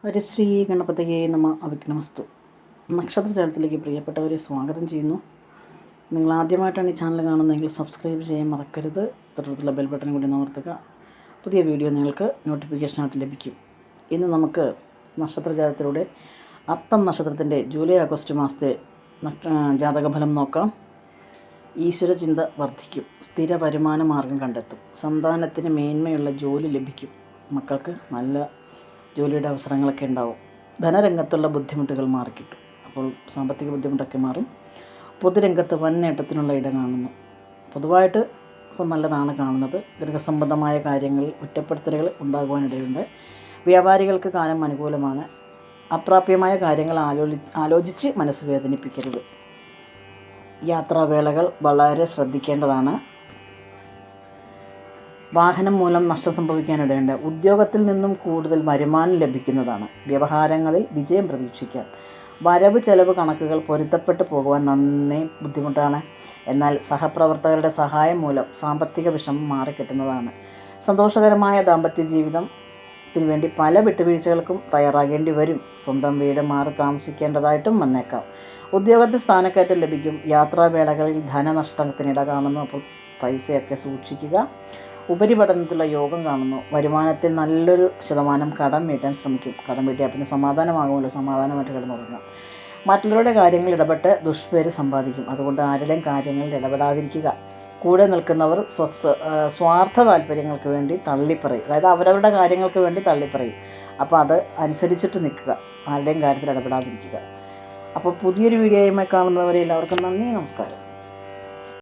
ഹരിശ്രീ ഗണപതയേ നമ അവിഘ്നമസ്തു. നക്ഷത്രജാലത്തിലേക്ക് പ്രിയപ്പെട്ടവരെ സ്വാഗതം ചെയ്യുന്നു. നിങ്ങൾ ആദ്യമായിട്ടാണ് ഈ ചാനൽ കാണുന്നതെങ്കിൽ സബ്സ്ക്രൈബ് ചെയ്യാൻ മറക്കരുത്. തൊട്ടടുത്തുള്ള ബെൽ ബട്ടൺ കൂടി അമർത്തുക. പുതിയ വീഡിയോ നിങ്ങൾക്ക് നോട്ടിഫിക്കേഷനായിട്ട് ലഭിക്കും. ഇന്ന് നമുക്ക് നക്ഷത്രജാലത്തിലൂടെ അത്തം നക്ഷത്രത്തിൻ്റെ ജൂലൈ ആഗസ്റ്റ് മാസത്തെ ജാതകഫലം നോക്കാം. ഈശ്വരചിന്ത വർദ്ധിക്കും. സ്ഥിര വരുമാന മാർഗം കണ്ടെത്തും. സന്താനത്തിന് മേന്മയുള്ള ജോലി ലഭിക്കും. മക്കൾക്ക് നല്ല ജോലിയുടെ അവസരങ്ങളൊക്കെ ഉണ്ടാവും. ധനരംഗത്തുള്ള ബുദ്ധിമുട്ടുകൾ മാറിക്കിട്ടും. അപ്പോൾ സാമ്പത്തിക ബുദ്ധിമുട്ടൊക്കെ മാറും. പൊതുരംഗത്ത് വൻ നേട്ടത്തിനുള്ള ഇടം കാണുന്നു. പൊതുവായിട്ട് ഇപ്പോൾ നല്ലതാണ് കാണുന്നത്. ഗൃഹസംബന്ധമായ കാര്യങ്ങളിൽ ഒറ്റപ്പെടുത്തലുകൾ ഉണ്ടാകുവാനിടയുണ്ട്. വ്യാപാരികൾക്ക് കാലം അനുകൂലമാണ്. അപ്രാപ്യമായ കാര്യങ്ങൾ ആലോചിച്ച് മനസ്സ് വേദനിപ്പിക്കരുത്. യാത്രാവേളകൾ വളരെ ശ്രദ്ധിക്കേണ്ടതാണ്. വാഹനം മൂലം നഷ്ടം സംഭവിക്കാനിടയുണ്ട്. ഉദ്യോഗത്തിൽ നിന്നും കൂടുതൽ വരുമാനം ലഭിക്കുന്നതാണ്. വ്യവഹാരങ്ങളിൽ വിജയം പ്രതീക്ഷിക്കാം. വരവ് ചെലവ് കണക്കുകൾ പൊരുത്തപ്പെട്ടു പോകുവാൻ നന്നേ ബുദ്ധിമുട്ടാണ്. എന്നാൽ സഹപ്രവർത്തകരുടെ സഹായം മൂലം സാമ്പത്തിക വിഷമം മാറിക്കിട്ടുന്നതാണ്. സന്തോഷകരമായ ദാമ്പത്യ ജീവിതത്തിന് വേണ്ടി പല വിട്ടുവീഴ്ചകൾക്കും തയ്യാറാകേണ്ടി വരും. സ്വന്തം വീട് മാറി താമസിക്കേണ്ടതായിട്ടും വന്നേക്കാം. ഉദ്യോഗത്തിൽ സ്ഥാനക്കയറ്റം ലഭിക്കും. യാത്രാവേളകളിൽ ധനനഷ്ടത്തിനിട കാണുന്നു. അപ്പോൾ പൈസയൊക്കെ സൂക്ഷിക്കുക. ഉപരിപഠനത്തിലുള്ള യോഗം കാണുന്നു. വരുമാനത്തിൽ നല്ലൊരു ശതമാനം കടം വീട്ടാൻ ശ്രമിക്കും. കടം വീട്ടിയാൽ പിന്നെ സമാധാനമാകുമല്ലോ. സമാധാനമായിട്ട് കിടന്നുറങ്ങാം. മറ്റുള്ളവരുടെ കാര്യങ്ങളിൽ ഇടപെട്ട് ദുഷ്പേര് സമ്പാദിക്കും. അതുകൊണ്ട് ആരുടെയും കാര്യങ്ങളിൽ ഇടപെടാതിരിക്കുക. കൂടെ നിൽക്കുന്നവർ സ്വാർത്ഥ താല്പര്യങ്ങൾക്ക് വേണ്ടി തള്ളിപ്പറയും. അതായത് അവരവരുടെ കാര്യങ്ങൾക്ക് വേണ്ടി തള്ളിപ്പറയും. അപ്പോൾ അത് അനുസരിച്ചിട്ട് നിൽക്കുക. ആരുടെയും കാര്യത്തിൽ ഇടപെടാതിരിക്കുക. അപ്പോൾ പുതിയൊരു വീഡിയോയുമായി കാണുന്നവരെ എല്ലാവർക്കും നന്ദി, നമസ്കാരം.